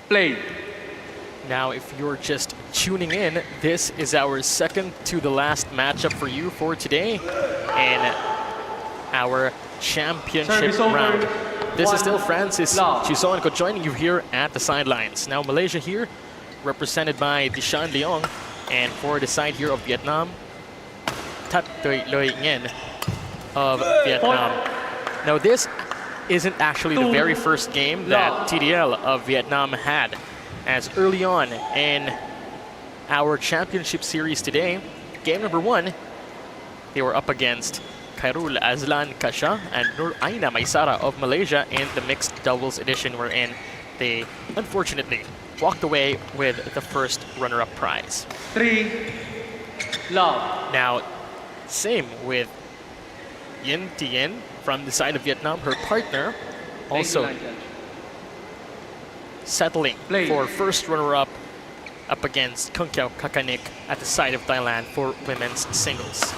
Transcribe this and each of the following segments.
Play. Now, if you're just tuning in, this is our second to the last matchup for you for today in our championship round. This is still Francis Chisonco joining you here at the sidelines. Now, Malaysia here, represented by Shan Leong, and for the side here of Vietnam, Nguyen of Vietnam. Now, this isn't actually the very first game that TDL of Vietnam had, as early on in our championship series today, game number 1, they were up against Khairul Azlan Kasha and Nur Aina Maisara of Malaysia in the mixed doubles edition, wherein they unfortunately walked away with the first runner-up prize. 3-love. Now, same with Yin Tien from the side of Vietnam, her partner, also settling for first runner-up up against Kung Kiao Kakanik at the side of Thailand for women's singles.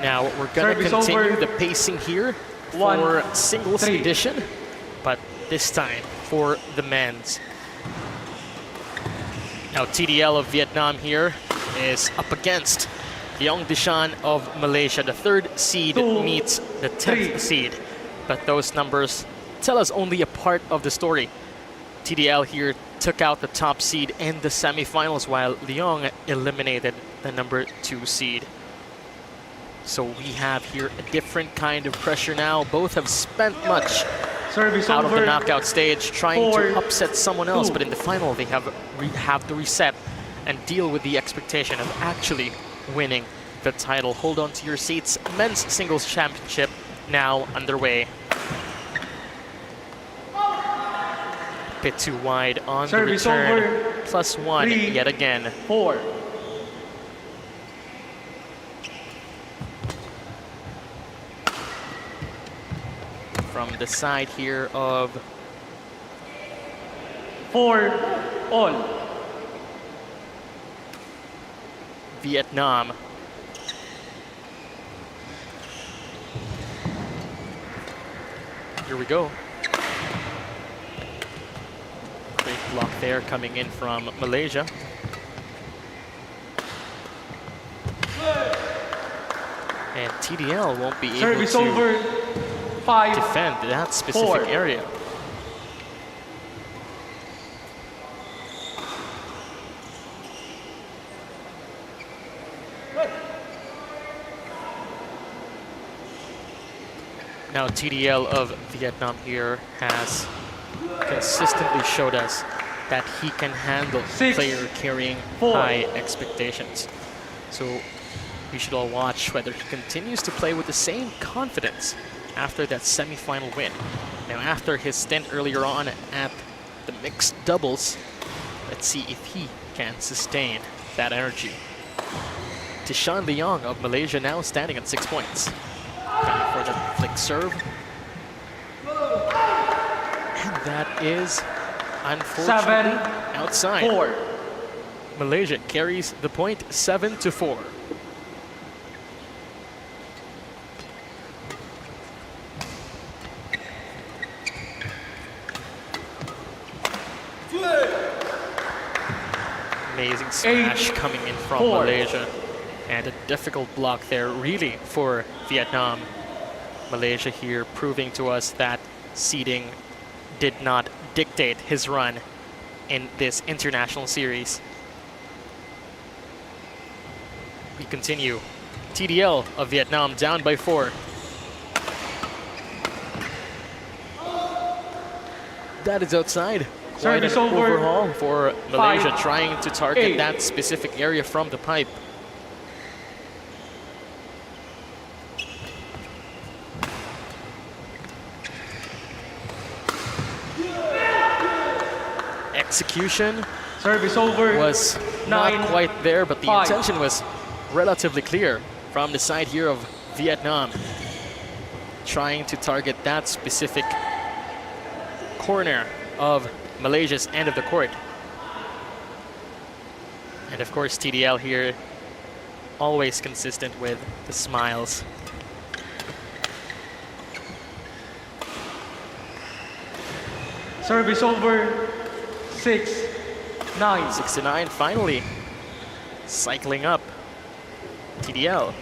Now we're going to continue the pacing here for singles edition, but this time for the men's. Now TDL of Vietnam here is up against Leong Dishan of Malaysia. The 3rd seed meets the 10th seed, but those numbers tell us only a part of the story. TDL here took out the top seed in the semifinals, while Leong eliminated the number 2 seed. So we have here a different kind of pressure now. Both have spent much out of the knockout stage trying to upset someone else, but in the final they have to reset and deal with the expectation of actually winning the title. Hold on to your seats. Men's singles championship now underway. Bit too wide on the return. +1 yet again. 4. From the side here of 4-all. Vietnam. Here we go. Great block there coming in from Malaysia. And TDL won't be able to defend that specific area. Now TDL of Vietnam here has consistently showed us that he can handle a player carrying high expectations. So we should all watch whether he continues to play with the same confidence after that semi-final win. Now after his stint earlier on at the mixed doubles, let's see if he can sustain that energy. Shan Leong of Malaysia now standing at 6 points. Going for the flick serve. And that is unfortunately outside. 4. Malaysia carries the point 7-4. Amazing smash coming in from Malaysia. And a difficult block there really for Vietnam. Malaysia here proving to us that seeding did not dictate his run in this international series. We continue. TDL of Vietnam down by 4. That is outside. Quite an overhaul for Malaysia, trying to target that specific area from the pipe. Execution was not quite there, but the intention was relatively clear from the side here of Vietnam, trying to target that specific corner of Malaysia's end of the court. And of course TDL here always consistent with the smiles. Service over. 6-9. 6-9, finally cycling up. TDL.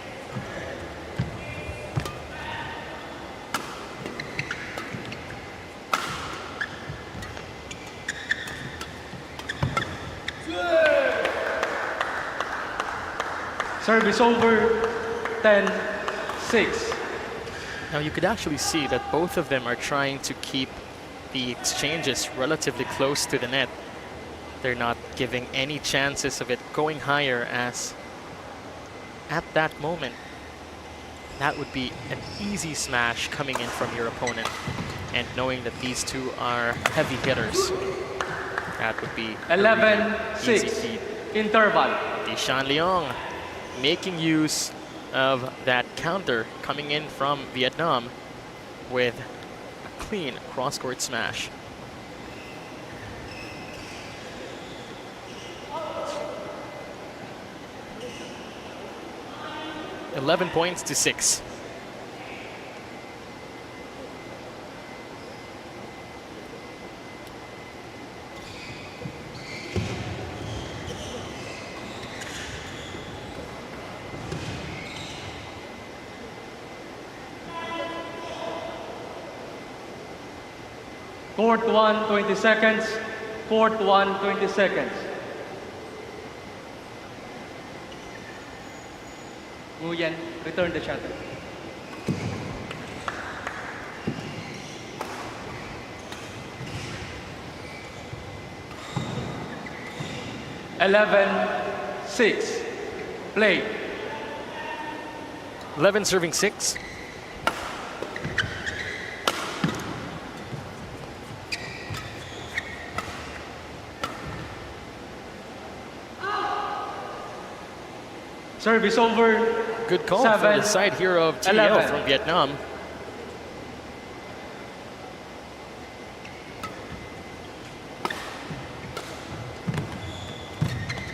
Service over. 10-6. Now you could actually see that both of them are trying to keep the exchanges relatively close to the net. They're not giving any chances of it going higher, as at that moment, that would be an easy smash coming in from your opponent. And knowing that these two are heavy hitters, that would be a really easy 11-6. feat. Interval. Shan Leong making use of that counter coming in from Vietnam with a clean cross-court smash. $11 points to 6. Court 1, 20 seconds. Court 1, 20 seconds. Nguyen, return the shuttle. Eleven, 6. Play. 11 serving 6. Service over. Good call for the side here of TDL 11. from Vietnam.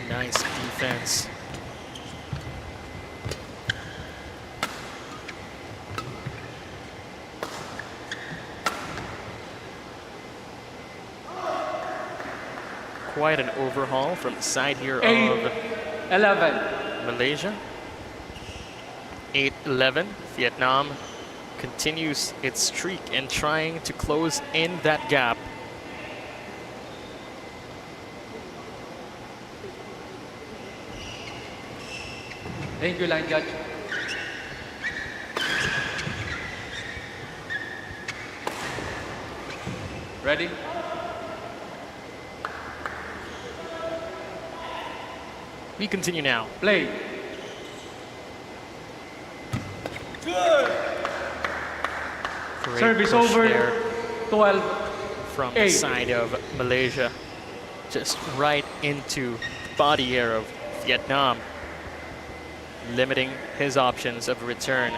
Nice defense. Quite an overhaul from the side here 8, of 11. Malaysia. 8-11. Vietnam continues its streak and trying to close in that gap. Thank you, line judge. Ready? We continue now. Play. Great Service push over. there 12. from the 8. side of Malaysia. Just right into the body air of Vietnam, limiting his options of return.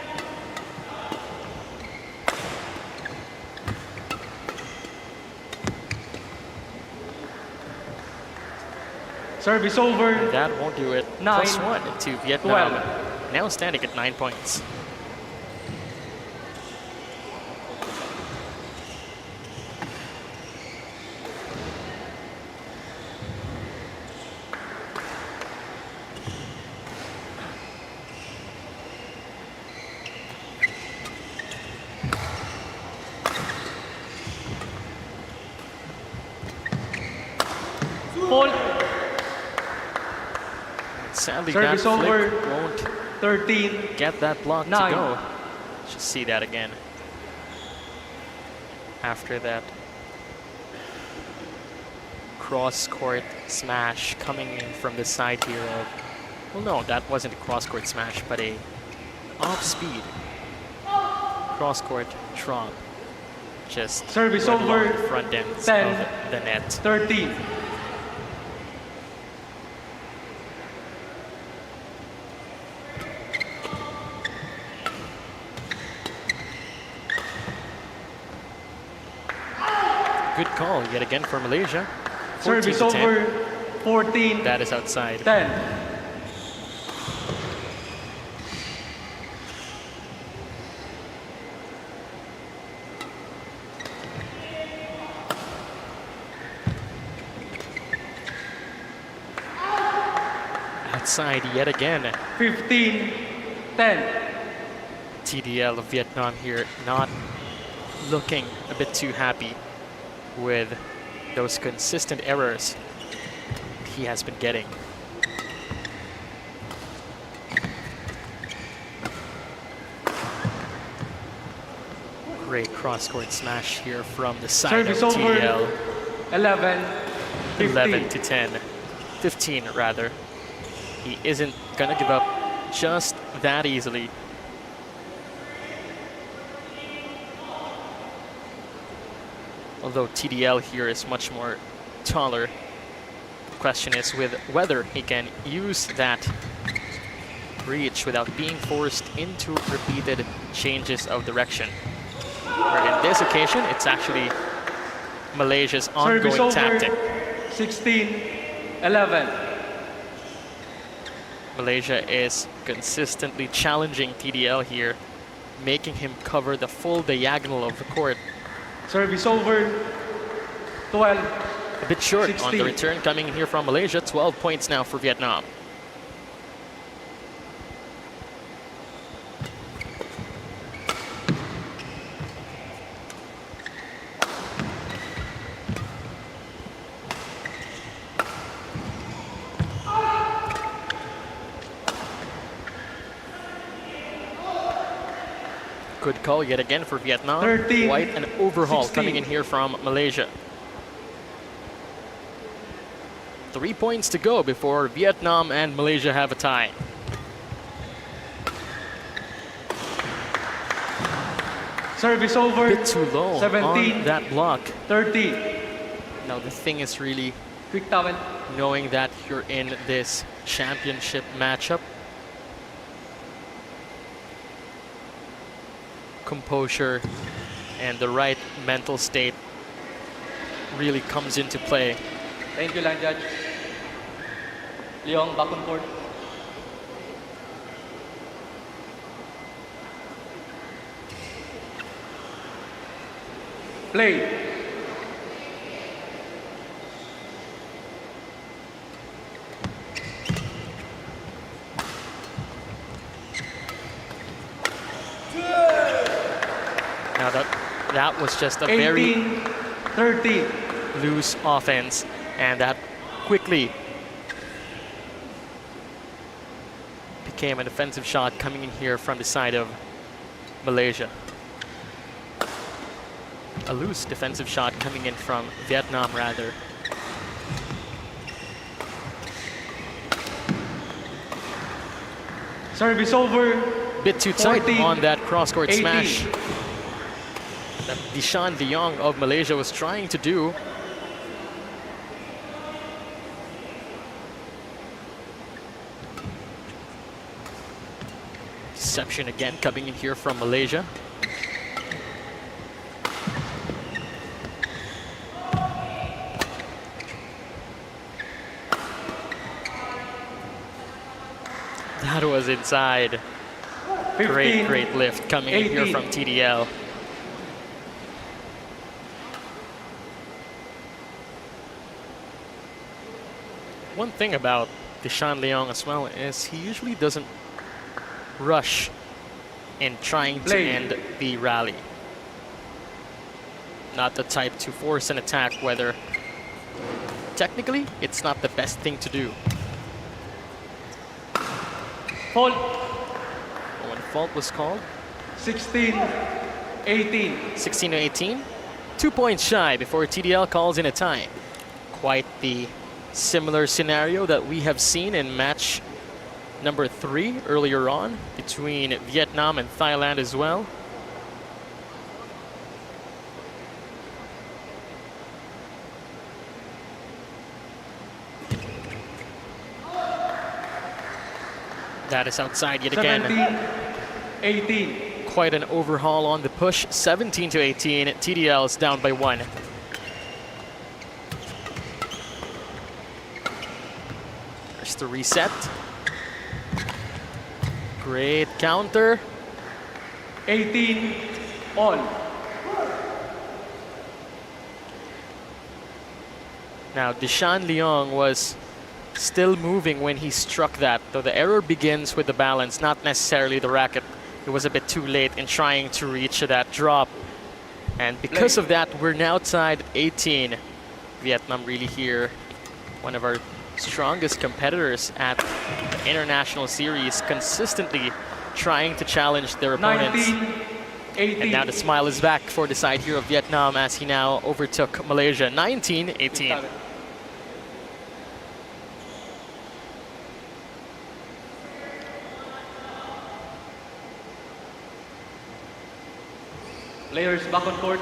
Service over. That won't do it. 9, +1 to Vietnam. 12. Now standing at 9 points. Fault. Sadly, Service that over. flick won't 13. get that block 9. to go. Should see that again. After that cross-court smash coming in from the side here of, well, no, that wasn't a cross-court smash, but a off-speed cross-court drop. Just Service went along over. the front ends 10. of the net. 13. Good call yet again for Malaysia. Service 14 to 10. over. 14. That is outside. 10. outside yet again. 15-10. TDL of Vietnam here not looking a bit too happy with those consistent errors he has been getting. Great cross-court smash here from the side Service of over. TDL. 11-15. 11 to 10. 15 rather. He isn't gonna give up just that easily. Although TDL here is much more taller. The question is with whether he can use that reach without being forced into repeated changes of direction. Where in this occasion, it's actually Malaysia's Service ongoing over. tactic. 16-11. Malaysia is consistently challenging TDL here, making him cover the full diagonal of the court. Service over. 12. A bit short on 16. the return coming in here from Malaysia. 12 points now for Vietnam. Good call yet again for Vietnam. 13, Quite an overhaul 16. coming in here from Malaysia. 3 points to go before Vietnam and Malaysia have a tie. Service over. A bit too low 17, on that block. 30. Now the thing is really Quick towel. knowing that you're in this championship matchup. Composure and the right mental state really comes into play. Thank you, line judge. Leong, back on court. Play. Now that was just a 18, very 30. loose offense, and that quickly became an offensive shot coming in here from the side of Malaysia. A loose defensive shot coming in from Vietnam, rather. Service over. Bit too tight 14, on that cross-court 18. smash that Shan Leong of Malaysia was trying to do. Deception again coming in here from Malaysia. That was inside. 15, Great lift coming in here 18. from TDL. One thing about Shan Leong as well is he usually doesn't rush in trying to Play. end the rally. Not the type to force an attack, whether technically it's not the best thing to do. Fault. When fault was called, 16, 18. 16 to 18, 2 points shy before TDL calls in a tie. Quite the similar scenario that we have seen in match number 3 earlier on between Vietnam and Thailand as well. That is outside yet again. 17, 18. Quite an overhaul on the push. 17 to 18. TDL is down by 1. There's the reset. Great counter. 18, all. Now, Shan Leong was still moving when he struck that, though the error begins with the balance, not necessarily the racket. It was a bit too late in trying to reach that drop. And because of that, we're now tied at 18. Vietnam really here, one of our strongest competitors at the international series, consistently trying to challenge their opponents. 19-18. And now the smile is back for the side here of Vietnam as he now overtook Malaysia. 19-18. Players back on court.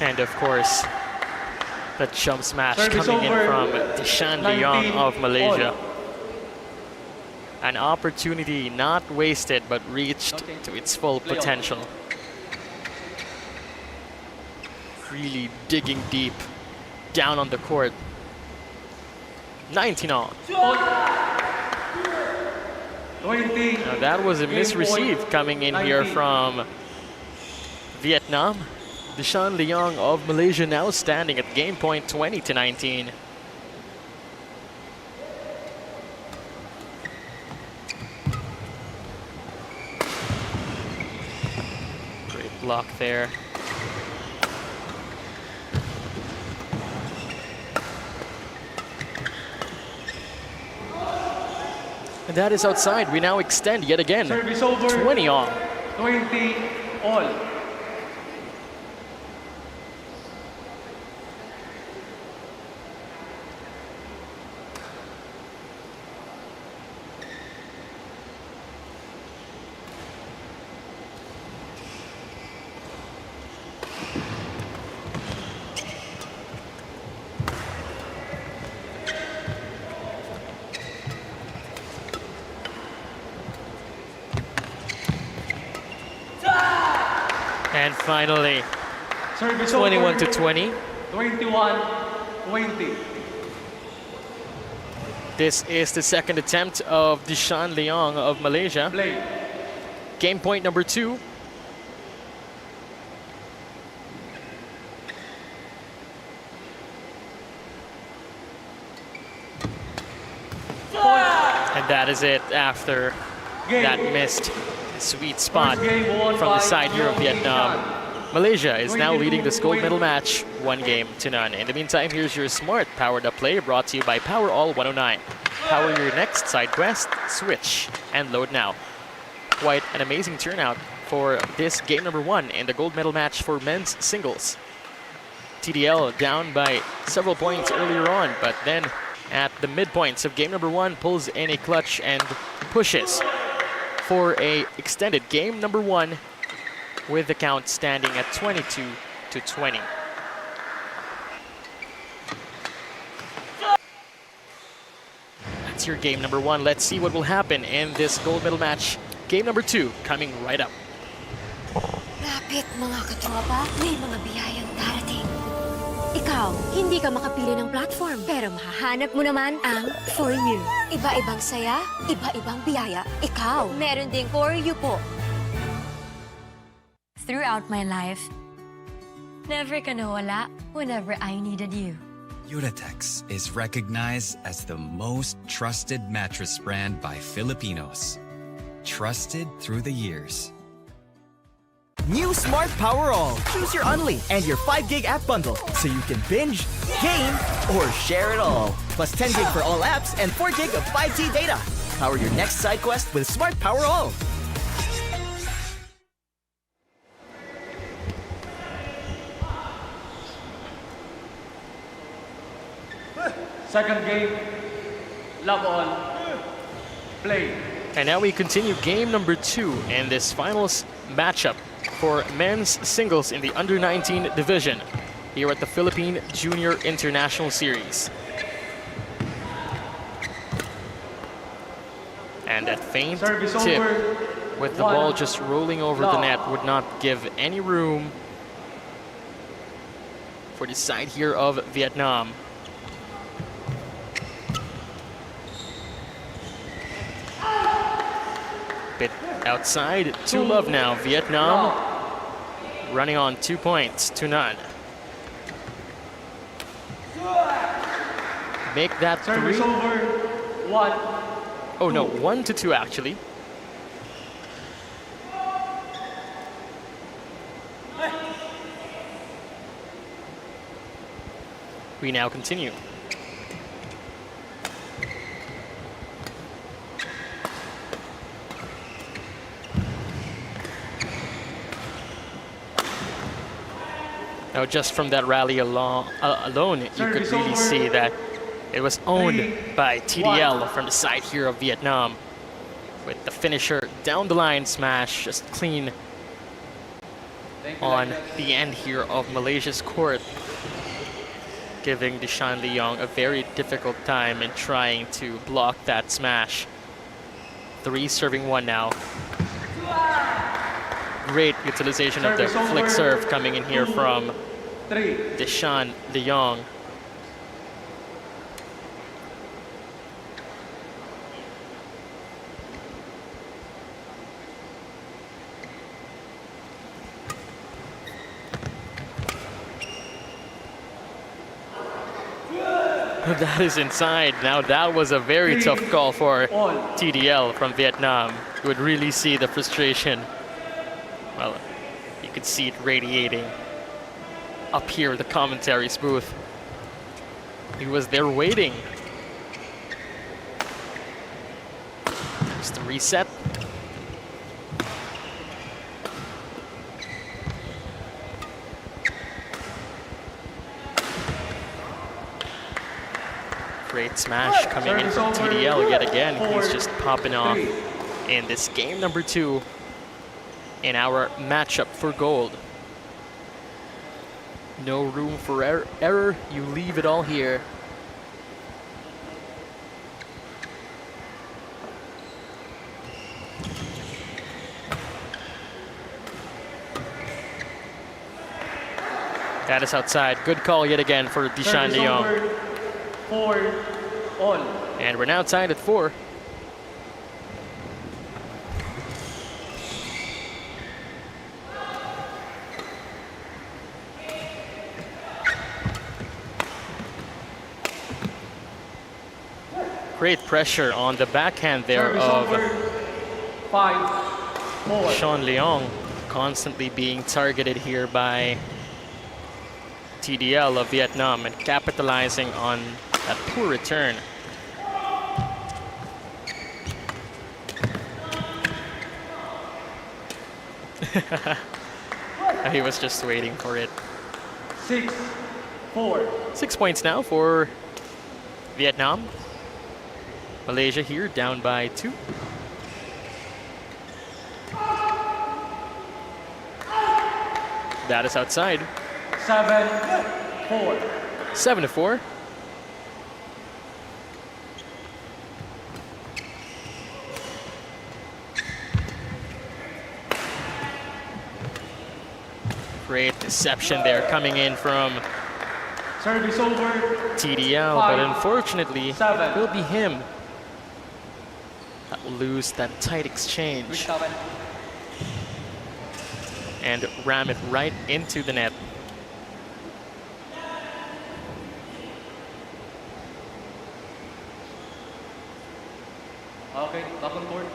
And of course, the jump smash Service coming in over. from Shan 19 of Malaysia. all. An opportunity not wasted, but reached to its full Leong. potential. Really digging deep down on the court. 19 all. 20. Now that was a Game misreceive point. coming in here 19. from Vietnam. Leong of Malaysia now standing at game point 20-19. Great block there. And that is outside. We now extend yet again. Service over. 20 all. 20 all. And finally, Service 21 over. to 20. 21-20. This is the second attempt of Shan Leong of Malaysia. Play. Game point number 2. And that is it after Game. that missed sweet spot First game won from the by side here of Leong Vietnam. Shan. Malaysia is now 22, leading this gold 20. medal match 1-0. In the meantime, here's your smart powered up play brought to you by Power All 109. Power your next side quest, switch, and load now. Quite an amazing turnout for this game number 1 in the gold medal match for men's singles. TDL down by several points earlier on, but then at the midpoints of game number 1 pulls in a clutch and pushes for a extended game number 1 with the count standing at 22-20. That's your game number 1. Let's see what will happen in this gold medal match. Game number 2 coming right up. Lapit mga katropa, may mga biyayang darating. Ikaw, hindi ka makapili ng platform, pero mahahanap mo naman ang For You. Iba-ibang saya, iba-ibang biyaya. Ikaw, meron ding For You po. Throughout my life, never ka nawala whenever I needed you. Uratex is recognized as the most trusted mattress brand by Filipinos. Trusted through the years. New Smart Power All. Choose your Unli and your 5 gig app bundle so you can binge, game, or share it all. Plus 10 gig for all apps and 4 gig of 5G data. Power your next side quest with Smart Power All. Second game. Love on. Play. And now we continue game number 2 in this finals matchup for men's singles in the under-19 division here at the Philippine Junior International Series. And that feint Service tip over. with the 1. ball just rolling over the Love. net would not give any room for the side here of Vietnam. Bit outside, 2-love now. Vietnam running on 2 points to none. Make that Service 3. over. 1. Oh no, 1-2 actually. We now continue. Now, just from that rally alone, you could really see that it was owned by TDL from the side here of Vietnam, with the finisher down the line smash, just clean on the end here of Malaysia's court, giving Shan Leong a very difficult time in trying to block that smash. 3 serving 1 now. Great utilization of the flick serve coming in here from Shan Leong. That is inside. Now that was a very tough call for TDL from Vietnam. You would really see the frustration. Well, you could see it radiating up here, the commentary's booth. He was there waiting. Just a reset. Great smash coming in from TDL yet again. He's just popping off in this game number 2 in our matchup for gold. No room for error. You leave it all here. That is outside. Good call yet again for Shan Leong. 4 all. And we're now tied at 4. Great pressure on the backhand there of 5-4. Shan Leong, constantly being targeted here by TDL of Vietnam and capitalizing on that poor return. He was just waiting for it. 6-4. 6 points now for Vietnam. Malaysia here down by 2. That is outside. 7-4. 7-4. Great deception there coming in from Service over. TDL, but unfortunately, it will be him that will lose that tight exchange and ram it right into the net. Okay, lock on board.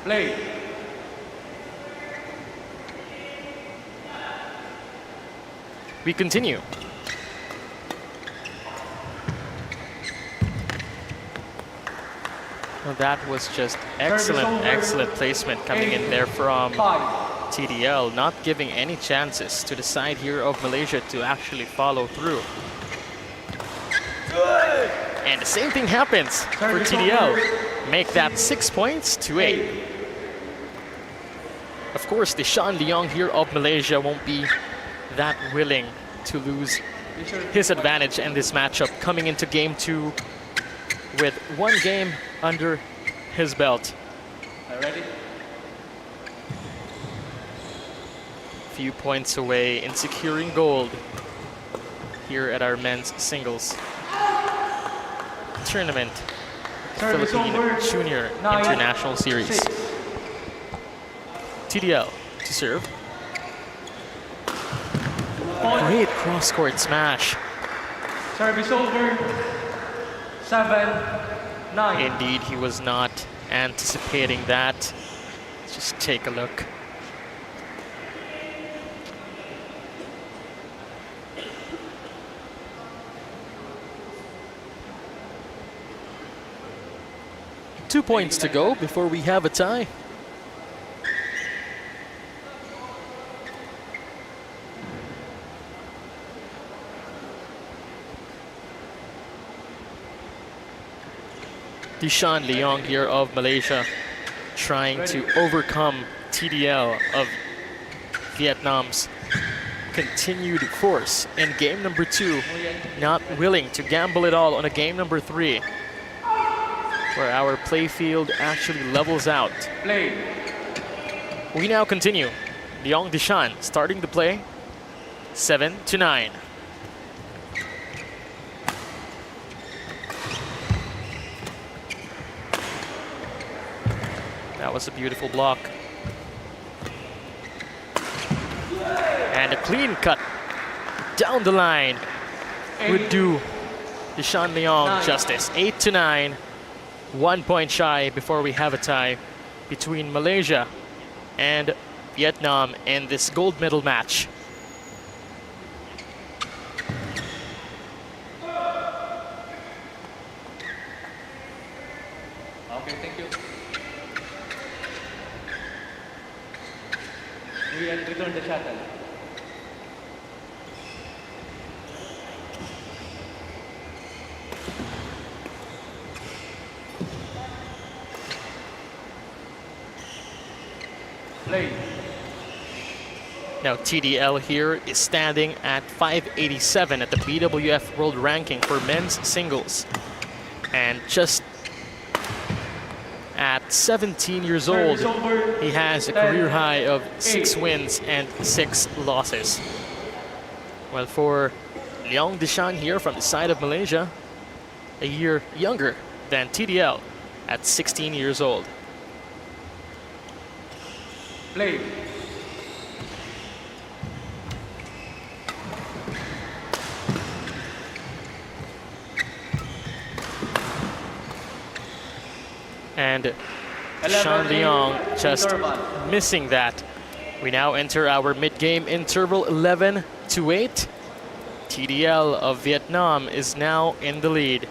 Play. We continue. Well, that was just excellent placement coming in there from TDL, not giving any chances to the side here of Malaysia to actually follow through. And the same thing happens for TDL. Make that 6 points to 8. Of course, the Shan Leong here of Malaysia won't be that willing to lose his advantage in this matchup coming into game 2 with 1 game under his belt. Ready? Few points away in securing gold here at our men's singles tournament, Service Philippine over. Junior 9, International Series. 6. TDL to serve. Point. Great cross-court smash. Service over. 7, 9. Indeed, he was not anticipating that. Let's just take a look. Two points to go before we have a tie. Shan Leong here of Malaysia trying to overcome TDL of Vietnam's continued force in game number 2, not willing to gamble it all on a game number 3, where our playfield actually levels out. Play. We now continue. Leong Shan starting the play, 7-9. That was a beautiful block. And a clean cut down the line would do Shan Leong 9. justice. 8-9, 1 point shy before we have a tie between Malaysia and Vietnam in this gold medal match. Okay, thank you. Nguyen, return the shuttle. Play. Now TDL here is standing at 587 at the BWF World Ranking for men's singles. And just at 17 years old, he has a career high of 6 wins and 6 losses. Well, for Leong Shan here from the side of Malaysia, a year younger than TDL at 16 years old. Play. And Shan Leong just missing that. We now enter our mid-game interval, 11-8. TDL of Vietnam is now in the lead.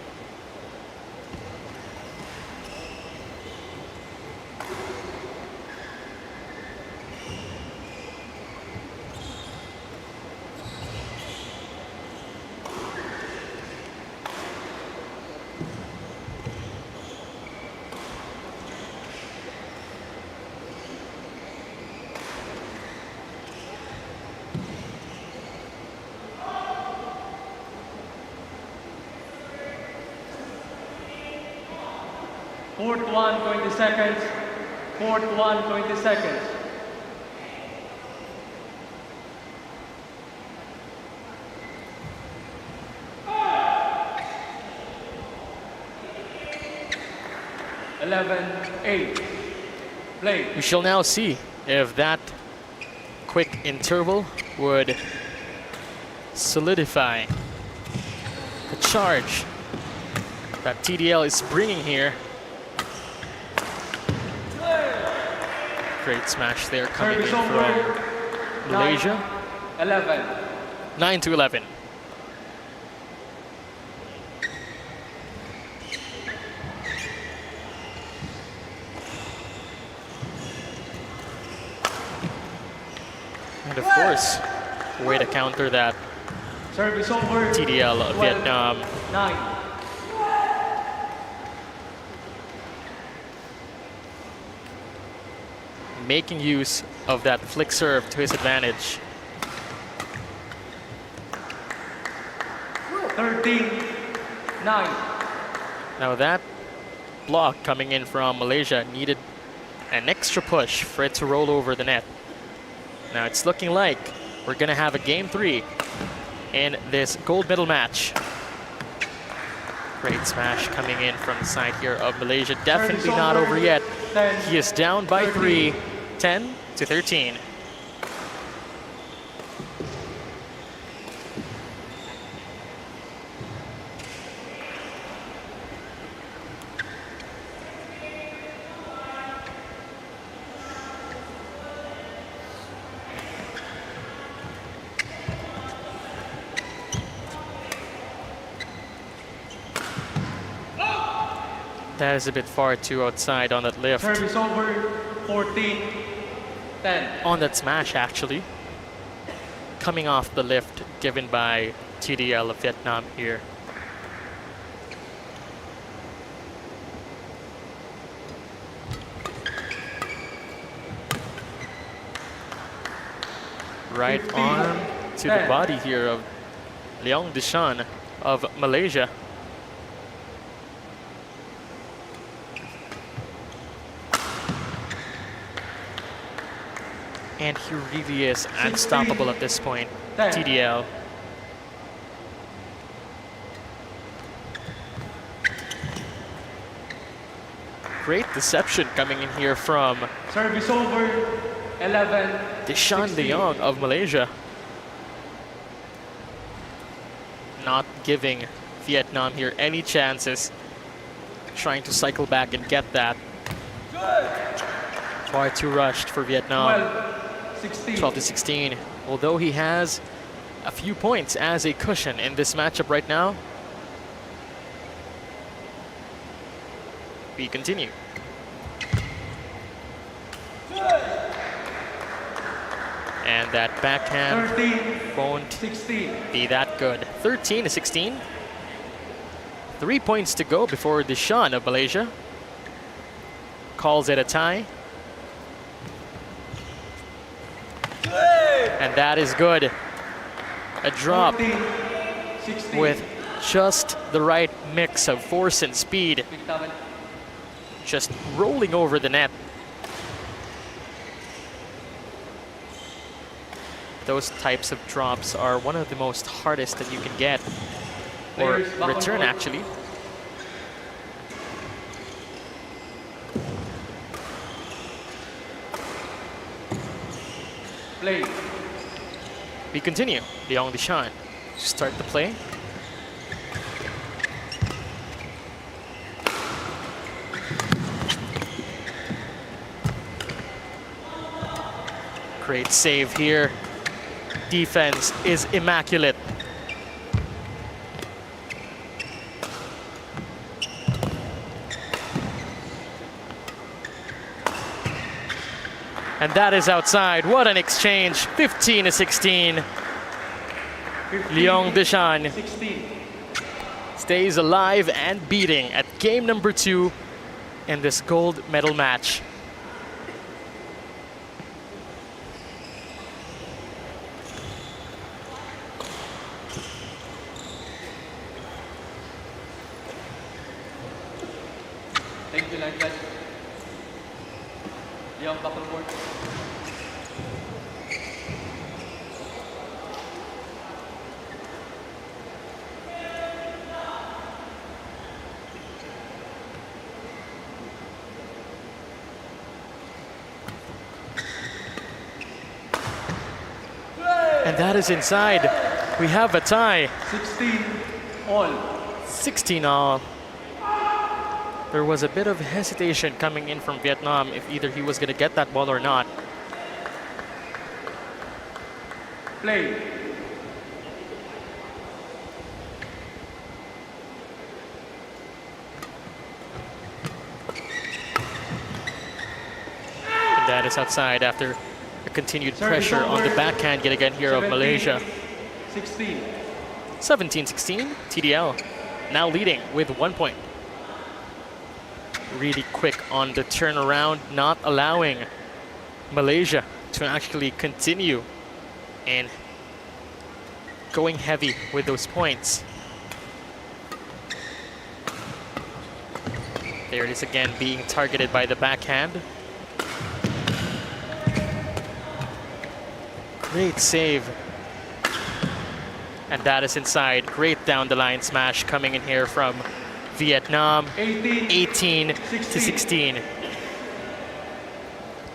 Fourth one, 20 seconds. Fourth one, 20 seconds. (11-8). Play. We shall now see if that quick interval would solidify the charge that TDL is bringing here. Great smash there coming in from Malaysia. 11. 9-11. And of course, way to counter that, Service over. TDL of 12, Vietnam 9. making use of that flick serve to his advantage. 13-9. Now that block coming in from Malaysia needed an extra push for it to roll over the net. Now it's looking like we're gonna have a game 3 in this gold medal match. Great smash coming in from the side here of Malaysia. Definitely not over yet. He is down by 3, 10-13. That is a bit far too outside on that lift. Service over, 14-10. On that smash, actually. Coming off the lift given by TDL of Vietnam here. Right arm to the body here of Leong Shan of Malaysia. And he really is unstoppable at this point, TDL. Great deception coming in here from Service over, 11. Shan Leong of Malaysia. Not giving Vietnam here any chances. Trying to cycle back and get that. Far too rushed for Vietnam. 12-16. Although he has a few points as a cushion in this matchup right now. We continue. And that backhand 13, won't 16. be that good. 13-16. 3 points to go before Shan of Malaysia calls it a tie. And that is good. A drop 14, 16. with just the right mix of force and speed. Big towel. Just rolling over the net. Those types of drops are one of the most hardest that you can get. Or Players back on return, court. actually. Play. We continue. Leong Shan start the play. Great save here. Defense is immaculate. And that is outside. What an exchange. 15-16. 15, Leong Shan 16. stays alive and beating at game number 2 in this gold medal match. Thank you, like that. Leong back on board. And that is inside. We have a tie. 16 all. 16 all. There was a bit of hesitation coming in from Vietnam if either he was going to get that ball or not. Play. And that is outside after a continued pressure on the backhand yet again here of Malaysia. 16. 17-16, TDL now leading with 1 point. Really quick on the turnaround, not allowing Malaysia to actually continue and going heavy with those points. There it is again, being targeted by the backhand. Great save. And that is inside. Great down the line smash coming in here from Vietnam. 18 to 16.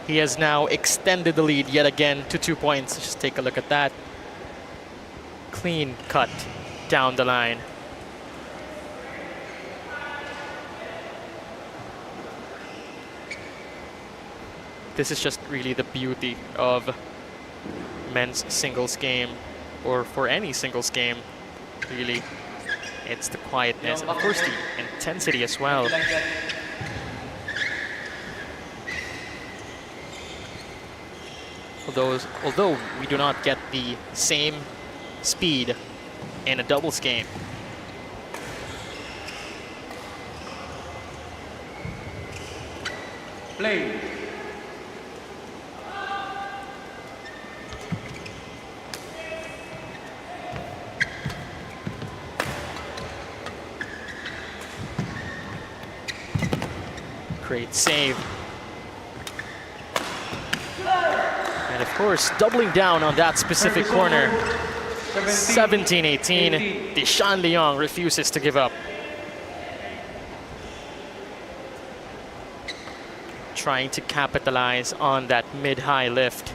He has now extended the lead yet again to 2 points. Just take a look at that. Clean cut down the line. This is just really the beauty of men's singles game, or for any singles game, really. It's the quietness and of course the intensity as well. Although we do not get the same speed in a doubles game. Play. Great save. And of course, doubling down on that specific corner. 17-18. The Shan Leong refuses to give up. Trying to capitalize on that mid-high lift.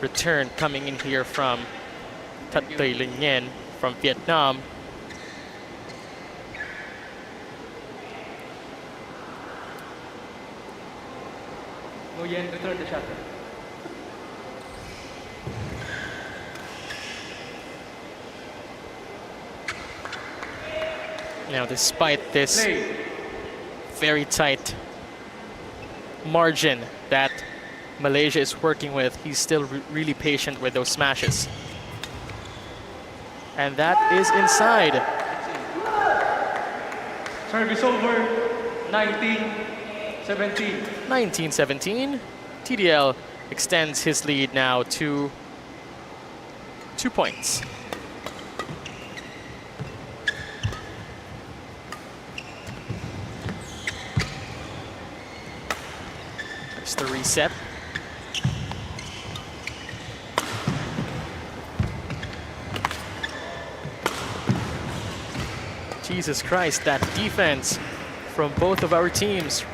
Return coming in here from Nguyen from Vietnam. Nguyen, return the shot. Now, despite this Play. very tight margin that Malaysia is working with, he's still really patient with those smashes. And that is inside. Service over. 19-17. 19-17. TDL extends his lead now to 2 points. There's the reset. Jesus Christ, that defense from both of our teams.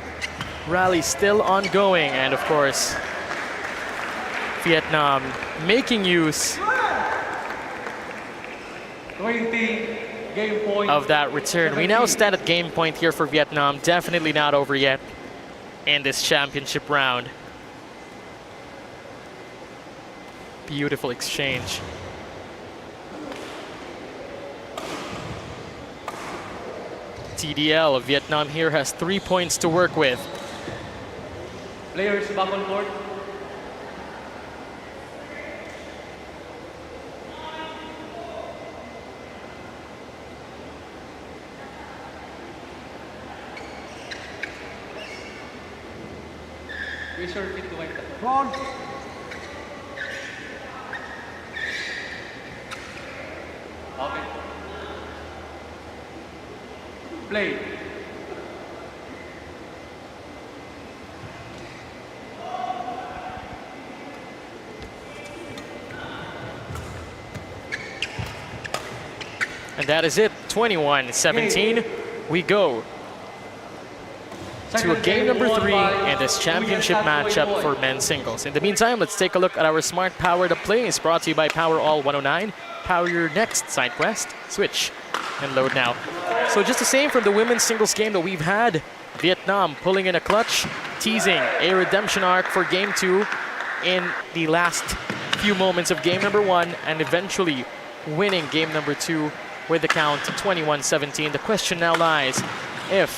Rally still ongoing, and of course, Vietnam making use 20 game point of that return. We now stand at game point here for Vietnam. Definitely not over yet in this championship round. Beautiful exchange. TDL of Vietnam here has 3 points to work with. Players back on court. We serve it to White. Ron. Okay. Play. And that is it, 21-17. We go to a game number 3 in this championship matchup for men's singles. In the meantime, let's take a look at our Smart Power to Play. It's brought to you by Power All 109. Power your next side quest. Switch and load now. So just the same from the women's singles game that we've had. Vietnam pulling in a clutch, teasing a redemption arc for game 2 in the last few moments of game number 1, and eventually winning game number 2 with the count 21-17. The question now lies if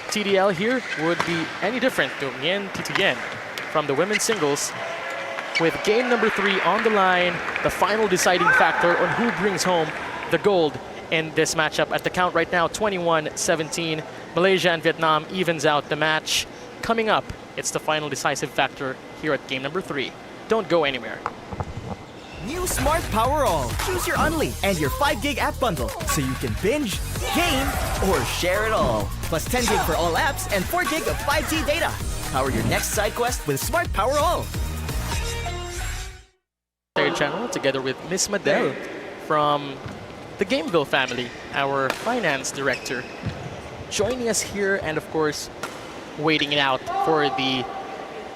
TDL here would be any different to Nguyen Titian from the women's singles. With game number 3 on the line, the final deciding factor on who brings home the gold in this matchup. At the count right now, 21-17. Malaysia and Vietnam evens out the match. Coming up, it's the final decisive factor here at game number 3. Don't go anywhere. New Smart Power All. Choose your Unli and your 5 gig app bundle so you can binge, game, or share it all. Plus 10 gig for all apps and 4 gig of 5G data. Power your next side quest with Smart Power All. Third channel together with Miss Madel from the Gameville family, our finance director, joining us here and of course waiting it out for the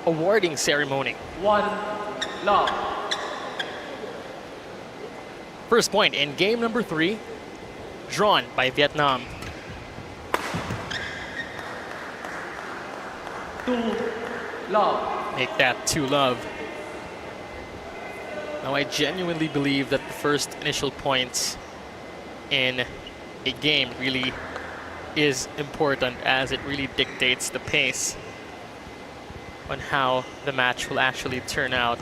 awarding ceremony. 1 love. First point in game number 3, drawn by Vietnam. 2 love. Make that 2 love. Now I genuinely believe that the first initial points in a game really is important, as it really dictates the pace on how the match will actually turn out.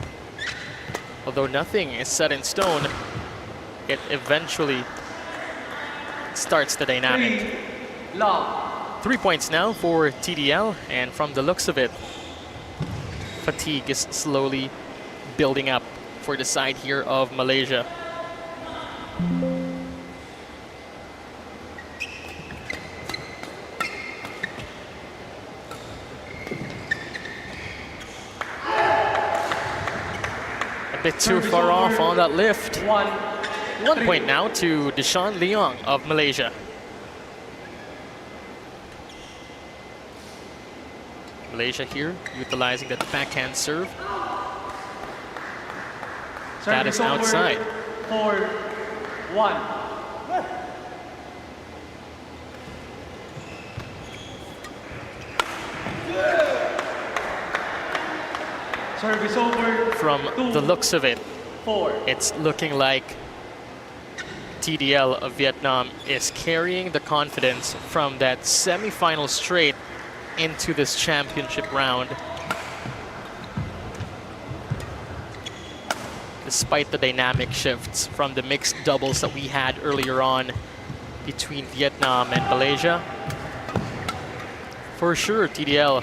Although nothing is set in stone, it eventually starts the dynamic. 3 love. 3 points now for TDL, and from the looks of it, fatigue is slowly building up for the side here of Malaysia. A bit too far off on that lift. 1 1 point now to Shan Leong of Malaysia. Malaysia here utilizing that backhand serve. That is outside. 4-1. Service over. From the looks of it, 4. it's looking like TDL of Vietnam is carrying the confidence from that semi-final straight into this championship round. Despite the dynamic shifts from the mixed doubles that we had earlier on between Vietnam and Malaysia, for sure TDL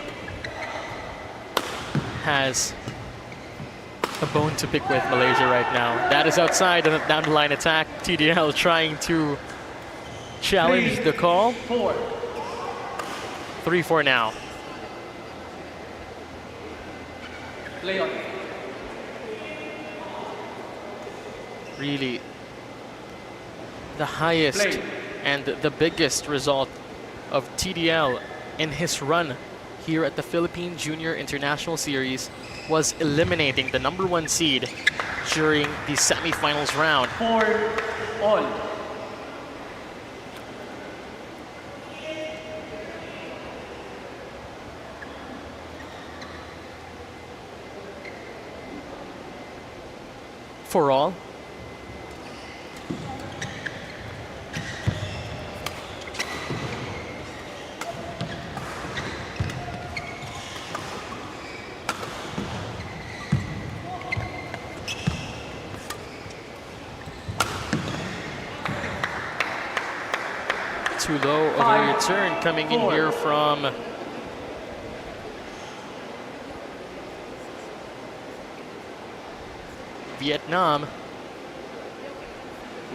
has a bone to pick with Malaysia right now. That is outside and a down the line attack. TDL trying to challenge the call. 4. 3-4 now. Leong. Really the highest Play. and the biggest result of TDL in his run here at the Philippine Junior International Series was eliminating the #1 seed during the semifinals round. 4 all. For all. Too low of a return coming in here from Vietnam.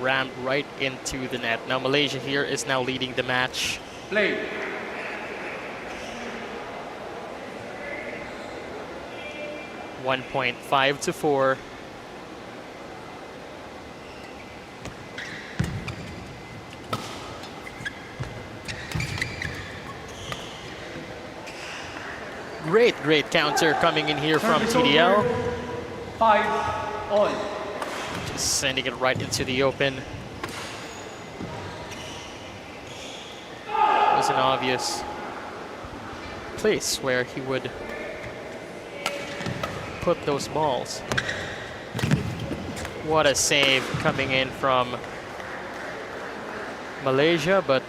Rammed right into the net. Now Malaysia here is now leading the match. Play. $1.5-4. Great counter coming in here from TDL. 5 all. Just sending it right into the open. It was an obvious place where he would put those balls. What a save coming in from Malaysia, but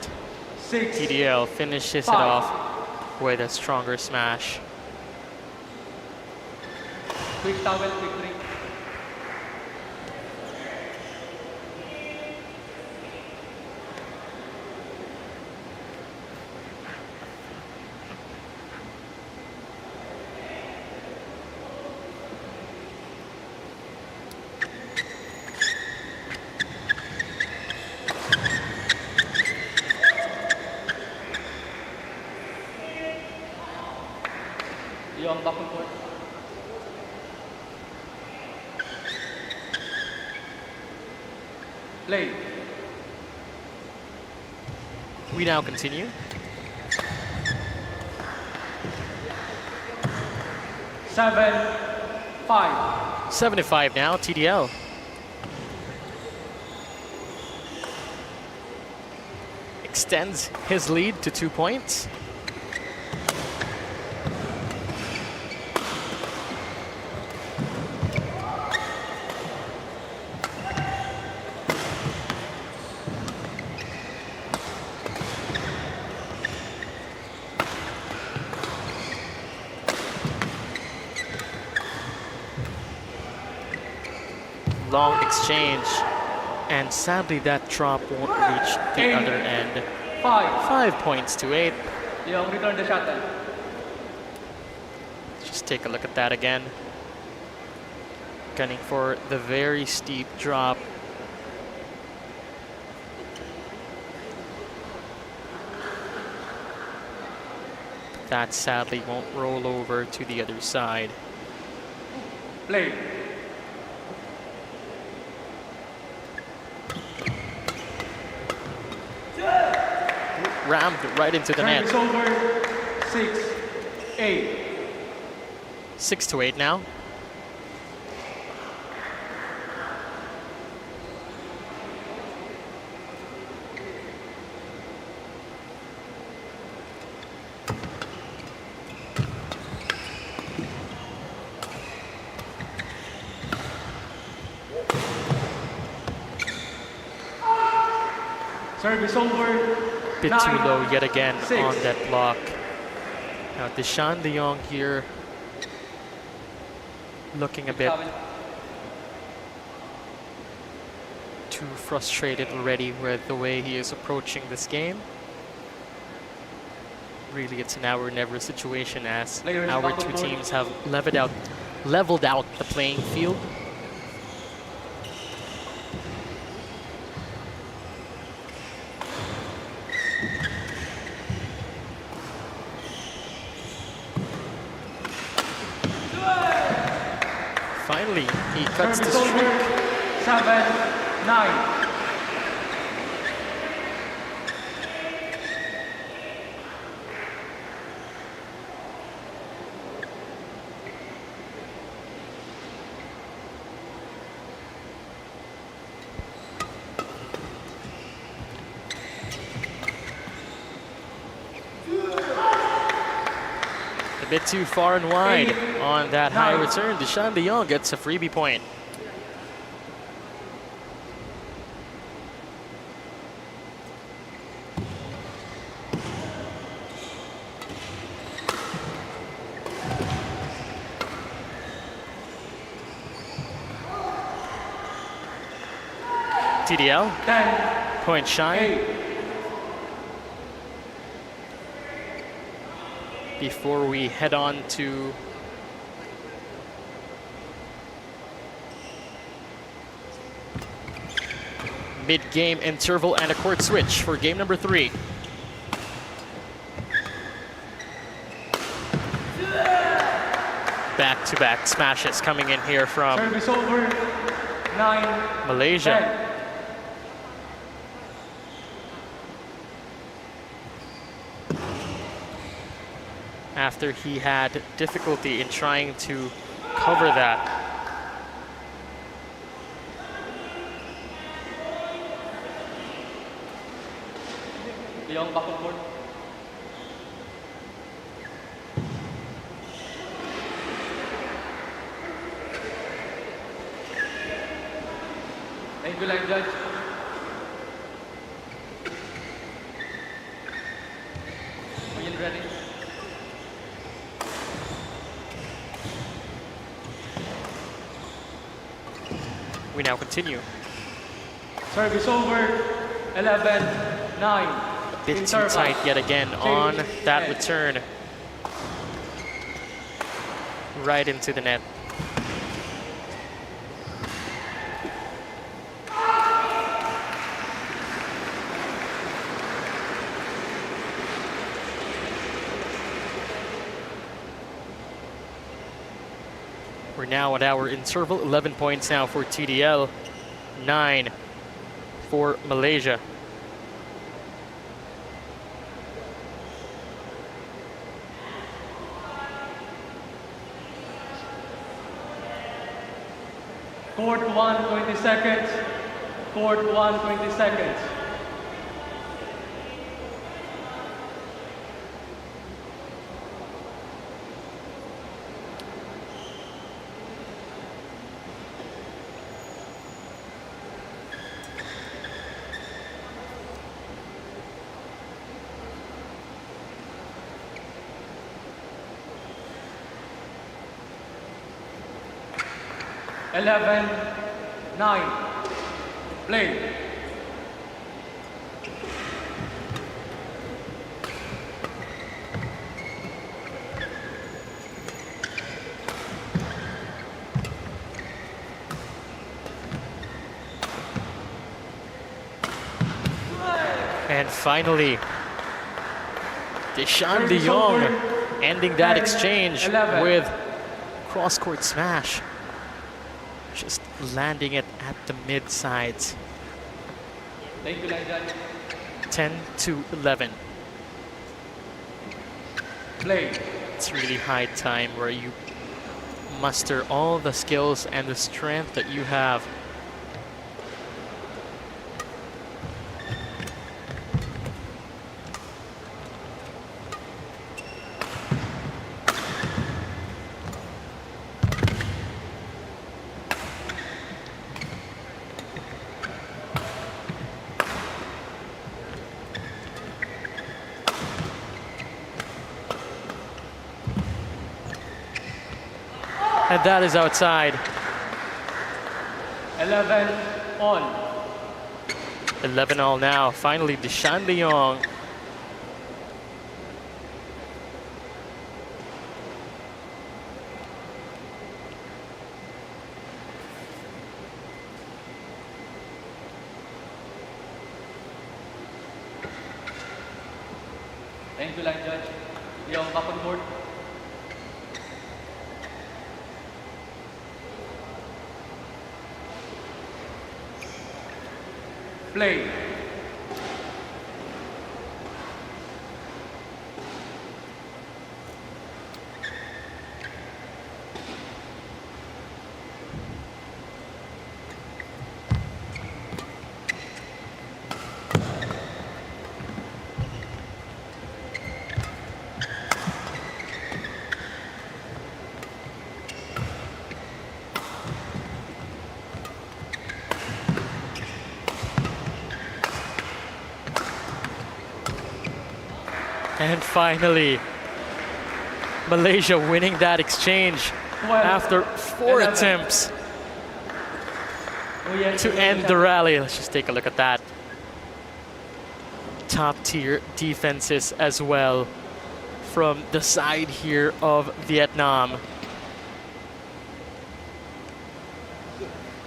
6. TDL finishes it 5. off with a stronger smash. Quick towel, quick drink. Leong back and forth. Play. We now continue. 7-5. 7-5 now, TDL. Extends his lead to 2 points. Long exchange, and sadly that drop won't reach the other end. 5 points to 8. Leong return the shuttle. Let's just take a look at that again. Gunning for the very steep drop. That sadly won't roll over to the other side. Play. Rammed right into the net. It's over. 6-8. 6-8 now. Service over. Bit too 9, low yet again 6. on that block. Now Shan Leong here looking a bit too frustrated already with the way he is approaching this game. Really, it's an now or never situation as our two teams have leveled out the playing field. Finally, he cuts the Service streak. over. 7-9. A bit too far and wide on that high return. Shan Leong gets a freebie point. TDL, 10. point shy. 8. Before we head on to mid-game interval and a court switch for game number 3. Back-to-back smashes coming in here from Service over. 9. Malaysia. 10. After he had difficulty in trying to cover that. Leong back and forth. Thank you, line judge. Nguyen ready. We now continue. Service over. 11-9. Bit too tight yet again on that return. Right into the net. We're now at our interval. 11 points now for TDL, 9 for Malaysia. Court 1, 20 seconds. Court 1, 20 seconds. Eleven, 9. Play. And finally, Shan Service Leong over. ending that 10, exchange 11. with cross-court smash. Just landing it at the mid-sides. Thank you, line judge. 10-11. Play. It's really high time where you muster all the skills and the strength that you have. And that is outside. 11 all. 11 all now. Finally, Shan Leong. Thank you, line judge. Leong back on board. Play. And finally, Malaysia winning that exchange 12, after 4 11. attempts Nguyen to end the rally. Let's just take a look at that. Top tier defenses as well from the side here of Vietnam.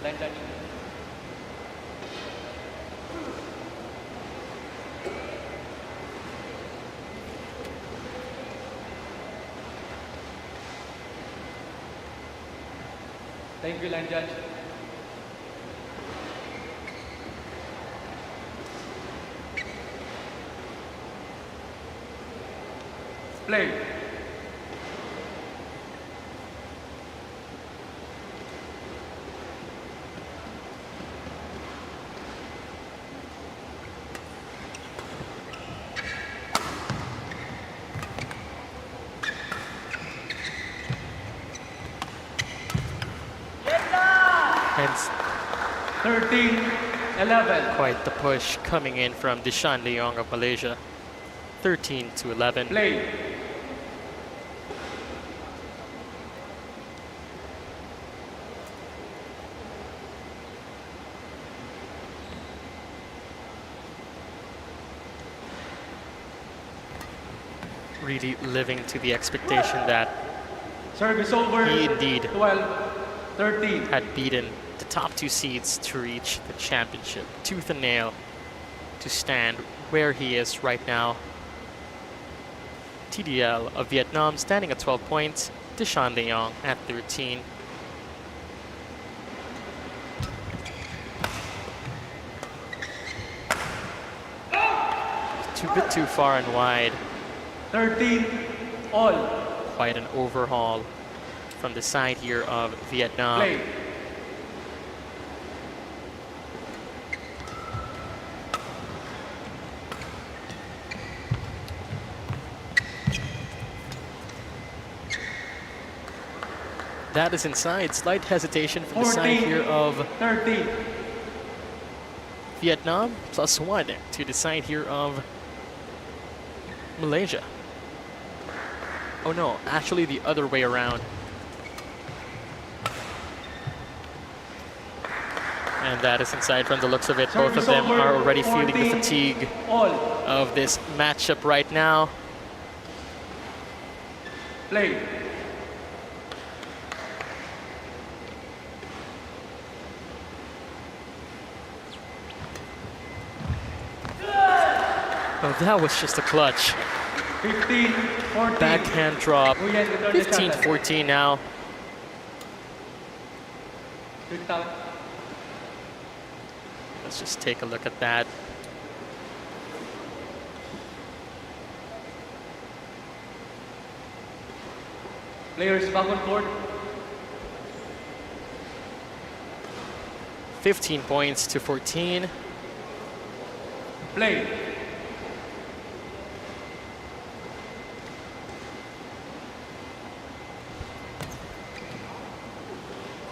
Line judge. Thank you, line judge. Play. And 13, 11. quite the push coming in from Shan Leong of Malaysia. 13-11. Play. Really living to the expectation that Service over. he indeed 12, 13. had beaten the top 2 seeds to reach the championship, tooth and nail, to stand where he is right now. TDL of Vietnam standing at 12 points, Shan Leong at 13. a bit too far and wide. 13 all. Quite an overhaul from the side here of Vietnam. Play. That is inside. Slight hesitation from the 14, side here of 13. Vietnam. +1 to the side here of Malaysia. Oh no, actually the other way around. And that is inside from the looks of it. Both of them are already feeling the 14, fatigue all. of this matchup right now. Play. Oh, that was just a clutch. 15, 14. Backhand drop. Nguyen return the challenge. 15-14 now. Quick time. Let's just take a look at that. Players back on court. 15 points to 14. Play.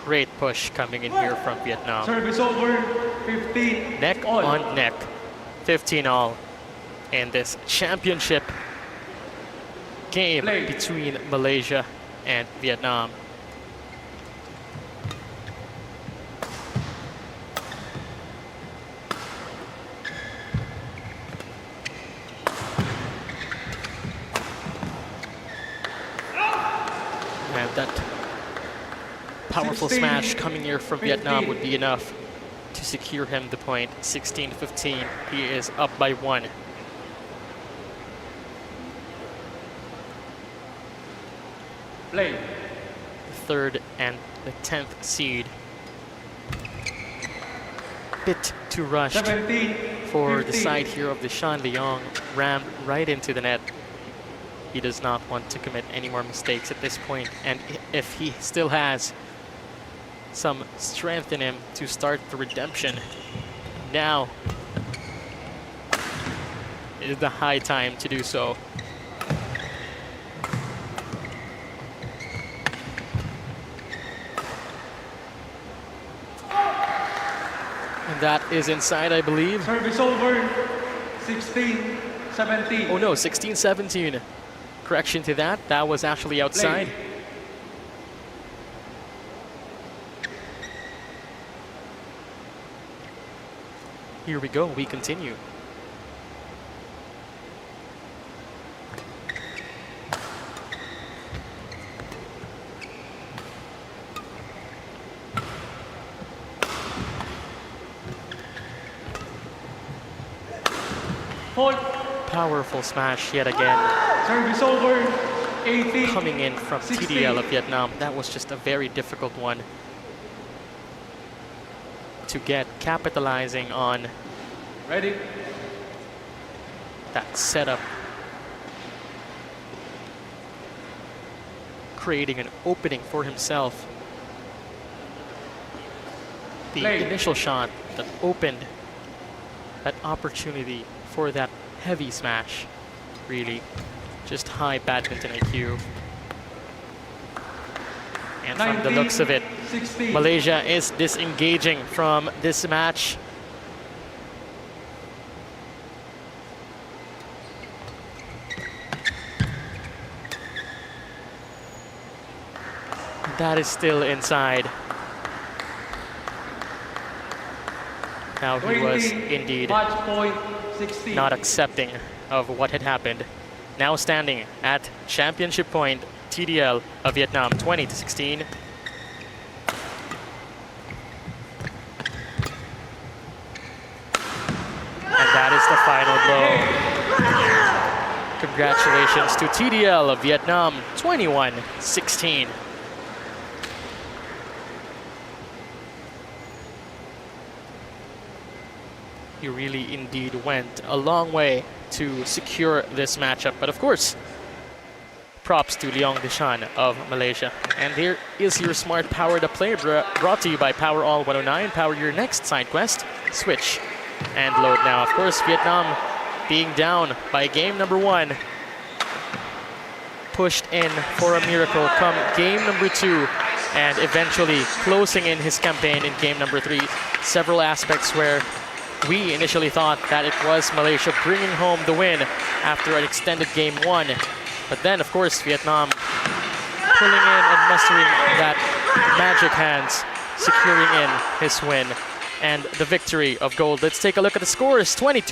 Great push coming in here from Vietnam. Service over. 15 Neck all. on neck. 15 all in this championship game Play. between Malaysia and Vietnam. And that powerful 16, smash coming here from Vietnam 15. would be enough to secure him the point. 16-15. He is up by 1. Play. The 3rd and the 10th seed. Bit too rushed 17 for the 15. side here of the Shan. Leong rammed right into the net. He does not want to commit any more mistakes at this point, and if he still has some strength in him to start the redemption, now is the high time to do so. And that is inside, I believe. Service over. 16 17. Oh no, 16-17. Correction to that, that was actually outside. Play. Here we go, we continue. Hold. Powerful smash yet again. Service over. 18 Coming in from 16. TDL of Vietnam. That was just a very difficult one to get, capitalizing on Ready? that setup, creating an opening for himself. The Play. initial shot that opened that opportunity for that heavy smash. Really, just high badminton IQ. And from the 19, looks of it, 16. Malaysia is disengaging from this match. That is still inside. Now he was 20, indeed Match point 16. not accepting of what had happened. Now standing at championship point, TDL of Vietnam, 20-16. And that is the final blow. Congratulations to TDL of Vietnam, 21-16. he really indeed went a long way to secure this matchup. But of course, props to Leong Deshan of Malaysia. And here is your Smart Power the Play, brought to you by Power All 109. Power your next side quest. Switch and load now. Of course, Vietnam being down by game number 1, pushed in for a miracle come game number 2, and eventually closing in his campaign in game number 3. Several aspects where we initially thought that it was Malaysia bringing home the win after an extended game 1. But then, of course, Vietnam pulling in and mustering that magic hands, securing in his win and the victory of gold. Let's take a look at the scores. 22.